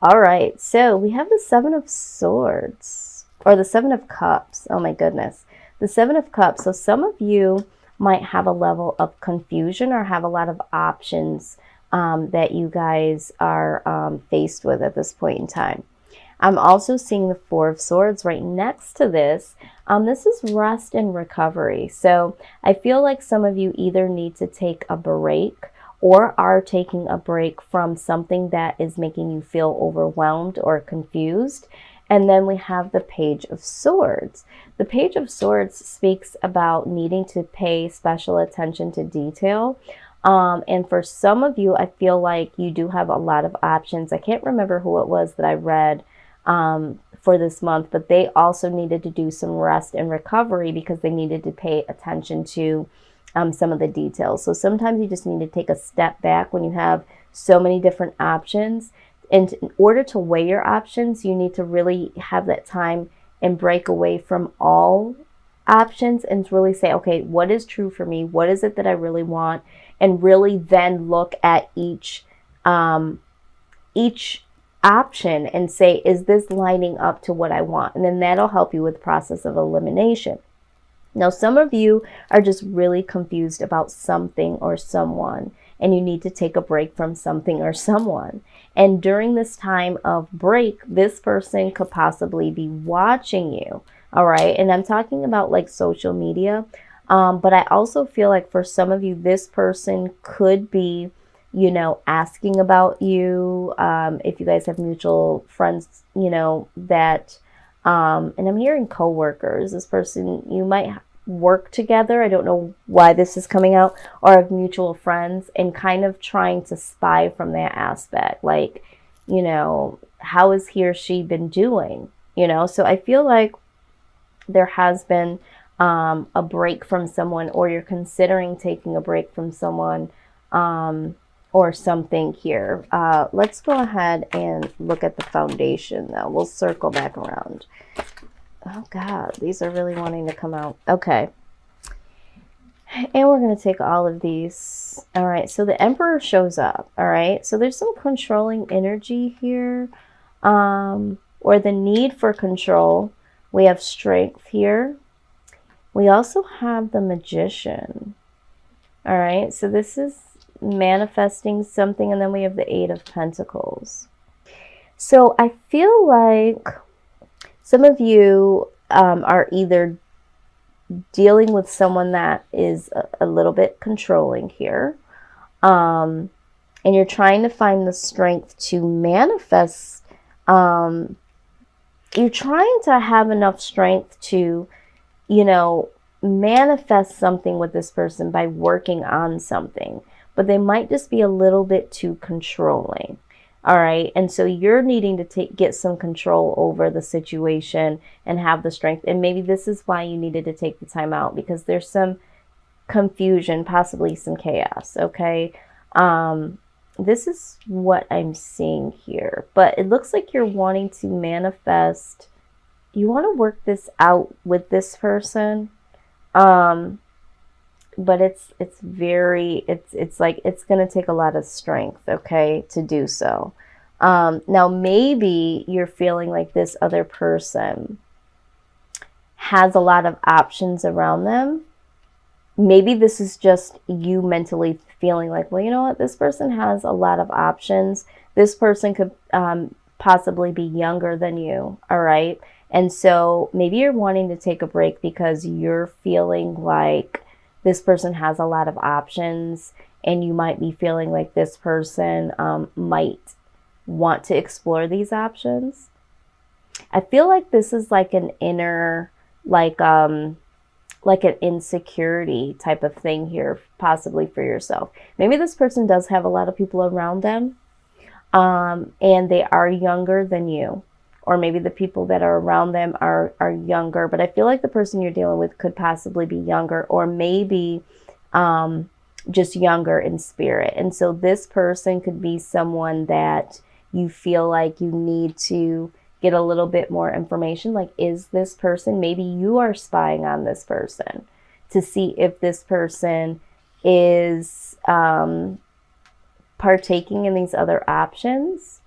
All right, so we have the Seven of Swords, or the Seven of Cups. Oh my goodness. The Seven of Cups. So some of you might have a level of confusion or have a lot of options that you guys are faced with at this point in time. I'm also seeing the Four of Swords right next to this. This is rest and recovery. So I feel like some of you either need to take a break or are taking a break from something that is making you feel overwhelmed or confused. And then we have the Page of Swords. The Page of Swords speaks about needing to pay special attention to detail. And for some of you, I feel like you do have a lot of options. I can't remember who it was that I read for this month, but they also needed to do some rest and recovery because they needed to pay attention to some of the details. So sometimes you just need to take a step back when you have so many different options. And in order to weigh your options, you need to really have that time and break away from all options and really say, okay, what is true for me? What is it that I really want? And really then look at each option and say, is this lining up to what I want? And then that'll help you with the process of elimination. Now, some of you are just really confused about something or someone, and you need to take a break from something or someone. And during this time of break, this person could possibly be watching you. All right. And I'm talking about like social media. But I also feel like for some of you, this person could be, you know, asking about you. If you guys have mutual friends, you know, that and I'm hearing coworkers. This person, you might work together. I don't know why this is coming out, or have mutual friends, and kind of trying to spy from that aspect. Like, you know, how has he or she been doing? You know, so I feel like there has been a break from someone, or you're considering taking a break from someone or something here. Let's go ahead and look at the foundation though. We'll circle back around. Oh God, these are really wanting to come out. Okay. And we're going to take all of these. All right. So the Emperor shows up. All right. So there's some controlling energy here, or the need for control. We have Strength here. We also have the Magician. All right. So this is manifesting something. And then we have the Eight of Pentacles. So I feel like some of you are either dealing with someone that is a little bit controlling here. And you're trying to find the strength to manifest. You're trying to have enough strength to, you know, manifest something with this person by working on something. But they might just be a little bit too controlling. All right. And so you're needing to get some control over the situation and have the strength. And maybe this is why you needed to take the time out, because there's some confusion, possibly some chaos. Okay. This is what I'm seeing here, but it looks like you're wanting to manifest. You want to work this out with this person. But it's like it's going to take a lot of strength, okay, to do so. Now, maybe you're feeling like this other person has a lot of options around them. Maybe this is just you mentally feeling like, well, you know what, this person has a lot of options. This person could possibly be younger than you, all right? And so maybe you're wanting to take a break because you're feeling like this person has a lot of options, and you might be feeling like this person might want to explore these options. I feel like this is like an inner, like an insecurity type of thing here, possibly for yourself. Maybe this person does have a lot of people around them, and they are younger than you. Or maybe the people that are around them are younger, but I feel like the person you're dealing with could possibly be younger, or maybe just younger in spirit. And so this person could be someone that you feel like you need to get a little bit more information. Like, is this person, maybe you are spying on this person to see if this person is partaking in these other options.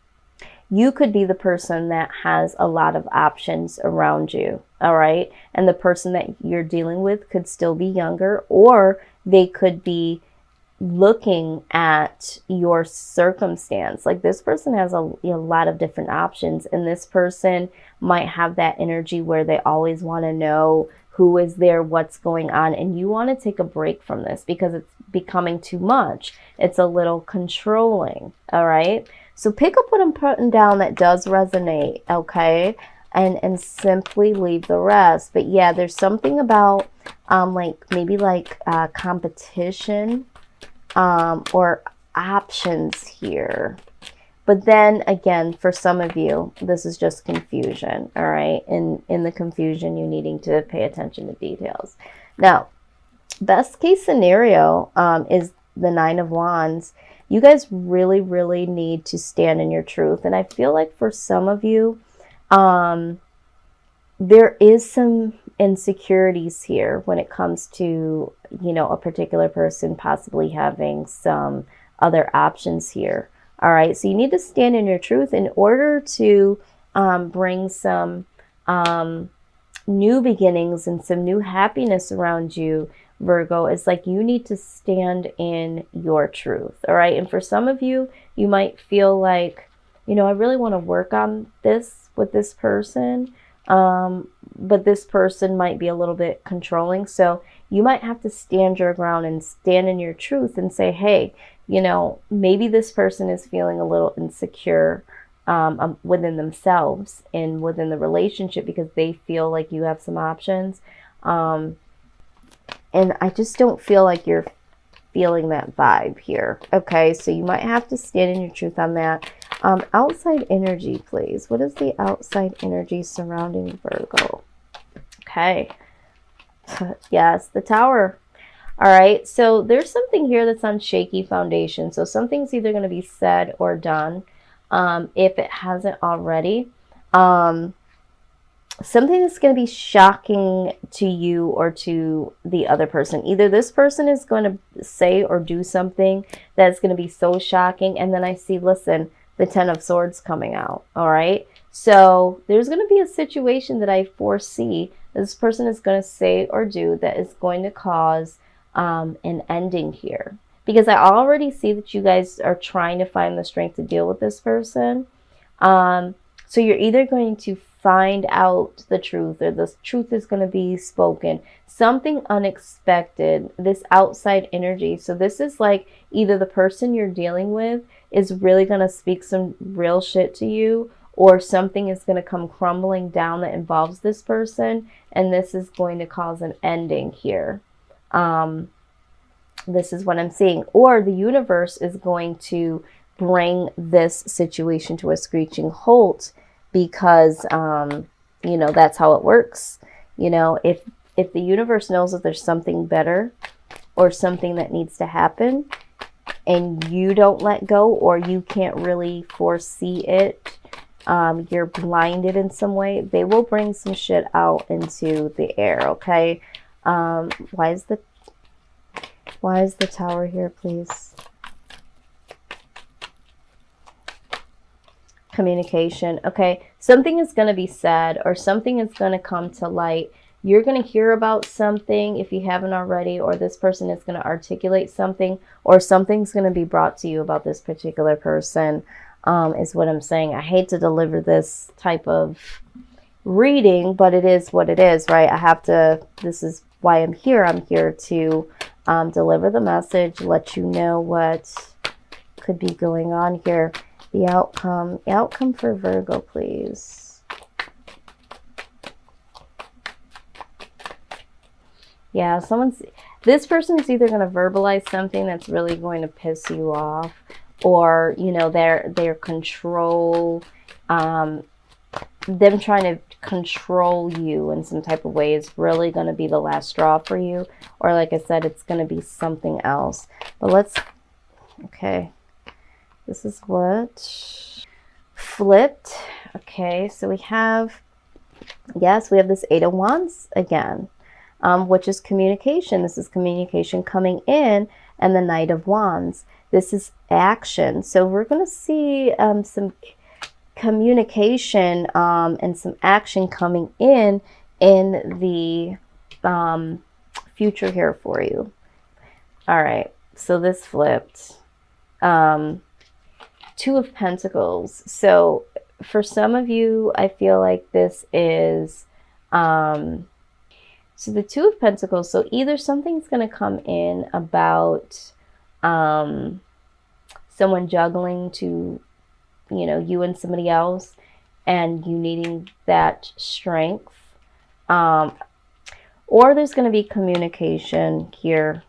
you could be the person that has a lot of options around you, all right? And the person that you're dealing with could still be younger, or they could be looking at your circumstance. Like this person has a lot of different options, and this person might have that energy where they always want to know who is there, what's going on, and you want to take a break from this because it's becoming too much. It's a little controlling, all right? So pick up what I'm putting down that does resonate, okay? And simply leave the rest. But yeah, there's something about like maybe like competition or options here. But then again, for some of you, this is just confusion, all right? In the confusion, you needing to pay attention to details. Now, best case scenario is the Nine of Wands. You guys really, really need to stand in your truth. And I feel like for some of you, there is some insecurities here when it comes to, you know, a particular person possibly having some other options here. All right, so you need to stand in your truth in order to bring some new beginnings and some new happiness around you, Virgo. It's like you need to stand in your truth, all right? And for some of you, you might feel like, you know, I really want to work on this with this person, but this person might be a little bit controlling. So you might have to stand your ground and stand in your truth and say, hey, you know, maybe this person is feeling a little insecure within themselves and within the relationship because they feel like you have some options. And I just don't feel like you're feeling that vibe here. Okay, so you might have to stand in your truth on that. Outside energy, please. What is the outside energy surrounding Virgo? Okay. Yes, the Tower. All right, so there's something here that's on shaky foundation. So something's either going to be said or done, if it hasn't already. Something that's going to be shocking to you or to the other person. Either this person is going to say or do something that's going to be so shocking. And then I see, listen, the Ten of Swords coming out. All right, so there's going to be a situation that I foresee this person is going to say or do that is going to cause an ending here, because I already see that you guys are trying to find the strength to deal with this person. So you're either going to find out the truth, or the truth is going to be spoken, something unexpected, this outside energy. So this is like either the person you're dealing with is really going to speak some real shit to you, or something is going to come crumbling down that involves this person, and this is going to cause an ending here. This is what I'm seeing. Or the universe is going to bring this situation to a screeching halt because, you know, that's how it works. You know, if the universe knows that there's something better or something that needs to happen and you don't let go, or you can't really foresee it, you're blinded in some way, they will bring some shit out into the air, okay? Why is the Tower here, please? Communication. Okay, something is going to be said, or something is going to come to light. You're going to hear about something if you haven't already, or this person is going to articulate something, or something's going to be brought to you about this particular person, is what I'm saying. I hate to deliver this type of reading, but it is what it is, right? I have to, this is why I'm here. I'm here to deliver the message, let you know what could be going on here. The outcome for Virgo, please. Yeah, this person's either going to verbalize something that's really going to piss you off, or, you know, their control, them trying to control you in some type of way is really going to be the last straw for you. Or like I said, it's going to be something else. But let's, okay, this is what flipped. Okay, so we have, yes, we have this Eight of Wands again, which is communication. This is communication coming in, and the Knight of Wands. This is action. So we're going to see some communication and some action coming in the future here for you. All right, so this flipped. Two of Pentacles. So for some of you, I feel like this is so the Two of Pentacles. So either something's going to come in about someone juggling to, you know, you and somebody else, and you needing that strength, or there's going to be communication here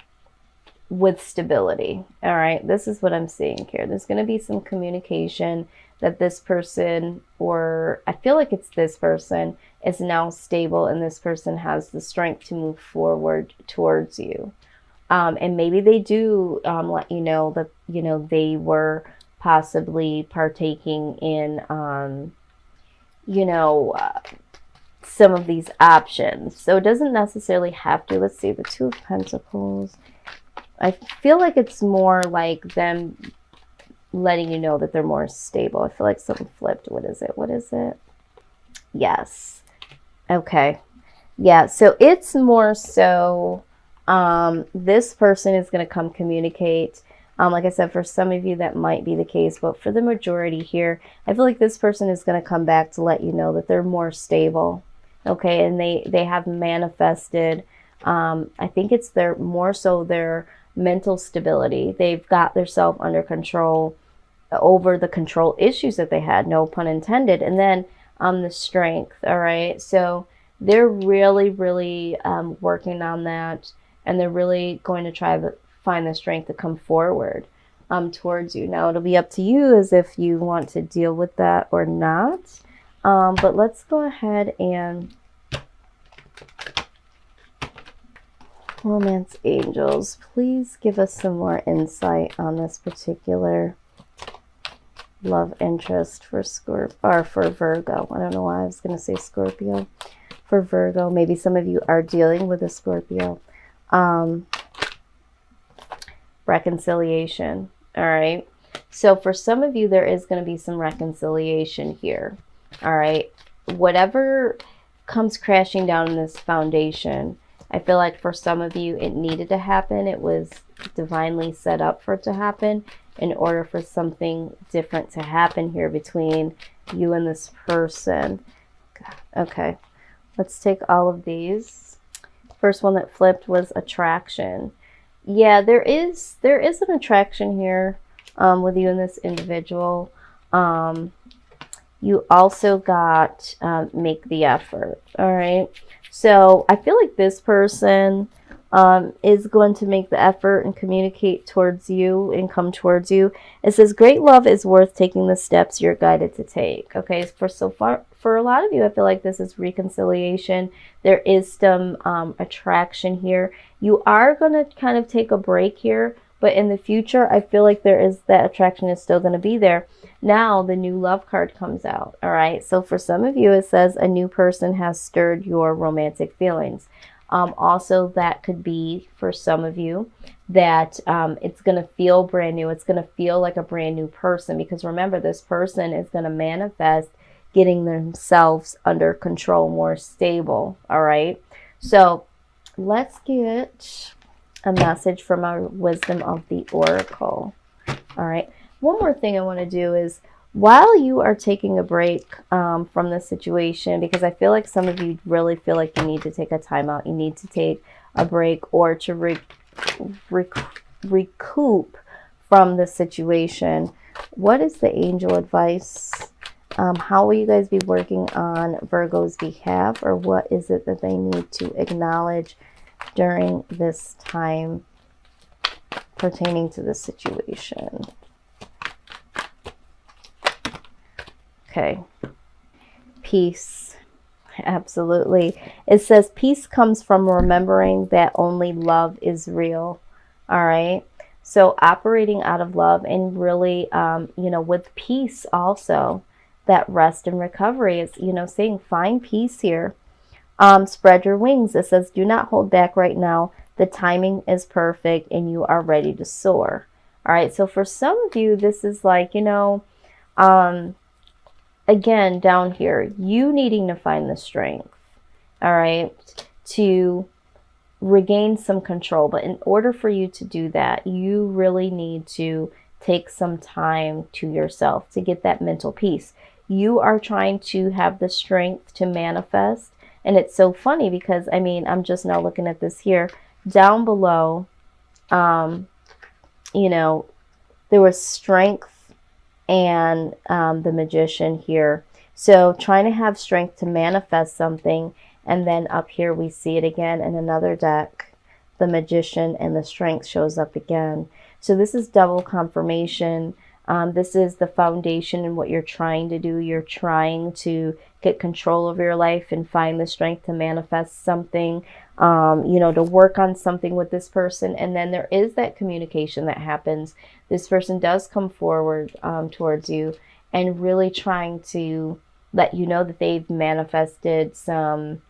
with stability. All right, this is what I'm seeing here. There's going to be some communication that this person, or I feel like it's this person, is now stable, and this person has the strength to move forward towards you. And maybe they do let you know that, you know, they were possibly partaking in, you know, some of these options. So it doesn't necessarily have to. Let's see, the Two of Pentacles. I feel like it's more like them letting you know that they're more stable. I feel like something flipped. What is it? What is it? Yes. Okay. Yeah. So it's more so this person is going to come communicate. Like I said, for some of you that might be the case, but for the majority here, I feel like this person is going to come back to let you know that they're more stable. Okay. And they have manifested, I think it's more so their mental stability. They've got themselves under control over the control issues that they had, no pun intended. And then the strength. All right, so they're really working on that, and they're really going to try to find the strength to come forward towards you. Now it'll be up to you as if you want to deal with that or not, but let's go ahead and Romance angels, please give us some more insight on this particular love interest for for Virgo. I don't know why I was going to say Scorpio. For Virgo, maybe some of you are dealing with a Scorpio. Reconciliation. All right. So for some of you, there is going to be some reconciliation here. All right. Whatever comes crashing down in this foundation, I feel like for some of you, it needed to happen. It was divinely set up for it to happen in order for something different to happen here between you and this person. Okay, let's take all of these. First one that flipped was attraction. Yeah, there is an attraction here with you and this individual. You also got make the effort. All right. So I feel like this person is going to make the effort and communicate towards you and come towards you. It says great love is worth taking the steps you're guided to take. Okay, for a lot of you, I feel like this is reconciliation. There is some attraction here. You are going to kind of take a break here, but in the future, I feel like that attraction is still going to be there. Now the new love card comes out. All right. So for some of you, it says a new person has stirred your romantic feelings. Also, that could be for some of you that it's going to feel brand new. It's going to feel like a brand new person, because remember, this person is going to manifest getting themselves under control, more stable. All right. So let's get a message from our wisdom of the oracle. All right. One more thing I want to do is, while you are taking a break from this situation, because I feel like some of you really feel like you need to take a time out, you need to take a break or to recoup from the situation. What is the angel advice? How will you guys be working on Virgo's behalf, or what is it that they need to acknowledge during this time pertaining to this situation? Okay. Peace. Absolutely. It says peace comes from remembering that only love is real. All right. So operating out of love and really, with peace also, that rest and recovery is, saying find peace here. Spread your wings. It says do not hold back right now. The timing is perfect and you are ready to soar. All right. So for some of you, this is like, again, down here, you needing to find the strength, all right, to regain some control. But in order for you to do that, you really need to take some time to yourself to get that mental peace. You are trying to have the strength to manifest. And it's so funny because, I mean, I'm just now looking at this here. Down below, you know, there was strength and the Magician here. So trying to have strength to manifest something. And then up here we see it again in another deck. The Magician and the Strength shows up again. So this is double confirmation. This is the foundation in what you're trying to do. You're trying to get control of your life and find the strength to manifest something, you know, to work on something with this person. And then there is that communication that happens. This person does come forward towards you and really trying to let you know that they've manifested some,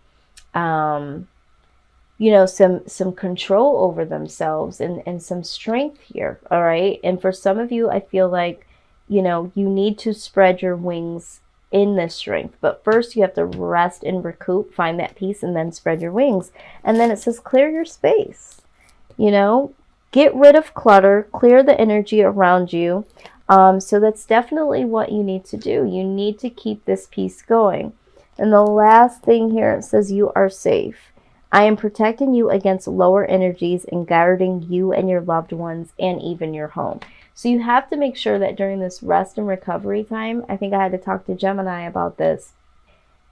you know, some control over themselves and some strength here. All right. And for some of you, I feel like, you know, you need to spread your wings in this strength. But first you have to rest and recoup, find that peace, and then spread your wings. And then it says clear your space, you know, get rid of clutter, clear the energy around you. So that's definitely what you need to do. You need to keep this peace going. And the last thing here, it says you are safe. I am protecting you against lower energies and guarding you and your loved ones and even your home. So you have to make sure that during this rest and recovery time, I think I had to talk to Gemini about this.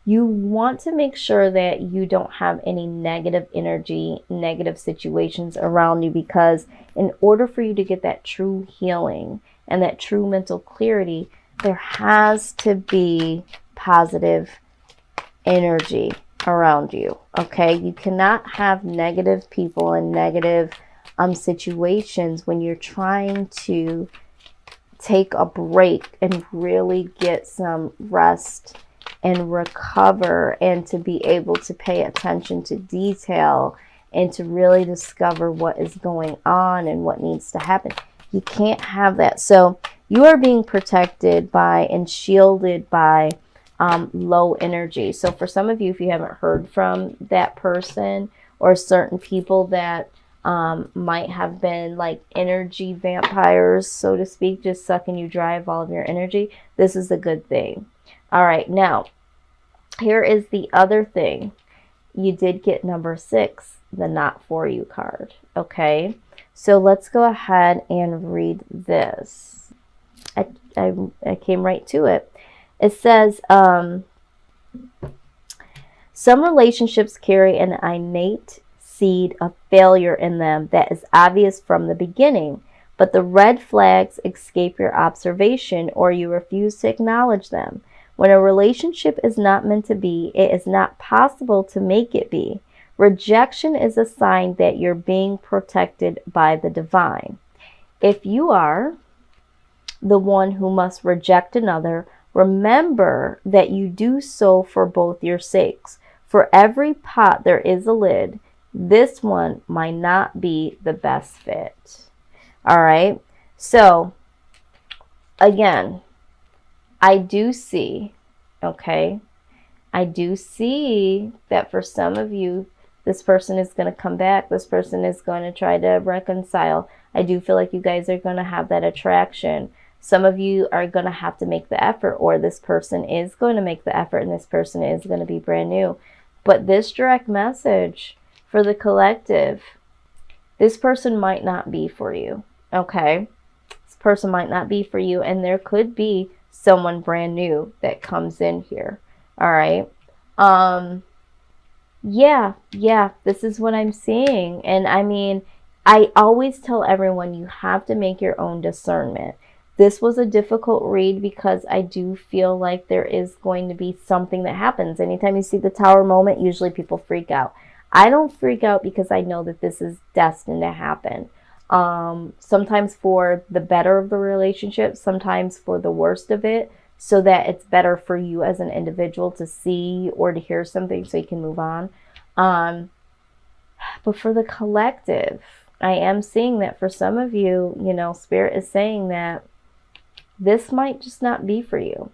You want to make sure that you don't have any negative energy, negative situations around you, because in order for you to get that true healing and that true mental clarity, there has to be positive energy around you. Okay, you cannot have negative people and negative situations when you're trying to take a break and really get some rest and recover, and to be able to pay attention to detail and to really discover what is going on and what needs to happen. You can't have that. So you are being protected by and shielded by low energy. So for some of you, if you haven't heard from that person or certain people that might have been like energy vampires, so to speak, just sucking you dry of all of your energy, this is a good thing. All right, now here is the other thing. You did get number 6, the not for you card. Okay, so let's go ahead and read this. I came right to it. It says, some relationships carry an innate seed of failure in them that is obvious from the beginning, but the red flags escape your observation or you refuse to acknowledge them. When a relationship is not meant to be, it is not possible to make it be. Rejection is a sign that you're being protected by the divine. If you are the one who must reject another, remember that you do so for both your sakes. For every pot there is a lid. This one might not be the best fit. All right. So again, I do see, okay, I do see that for some of you, this person is going to come back. This person is going to try to reconcile. I do feel like you guys are going to have that attraction. Some of you are going to have to make the effort, or this person is going to make the effort, and this person is going to be brand new. But this direct message for the collective, this person might not be for you, okay? This person might not be for you, and there could be someone brand new that comes in here, all right? Yeah, this is what I'm seeing. And I mean, I always tell everyone you have to make your own discernment. This was a difficult read because I do feel like there is going to be something that happens. Anytime you see the Tower moment, usually people freak out. I don't freak out because I know that this is destined to happen. Sometimes for the better of the relationship, sometimes for the worst of it, so that it's better for you as an individual to see or to hear something so you can move on. But for the collective, I am seeing that for some of you, you know, Spirit is saying that this might just not be for you.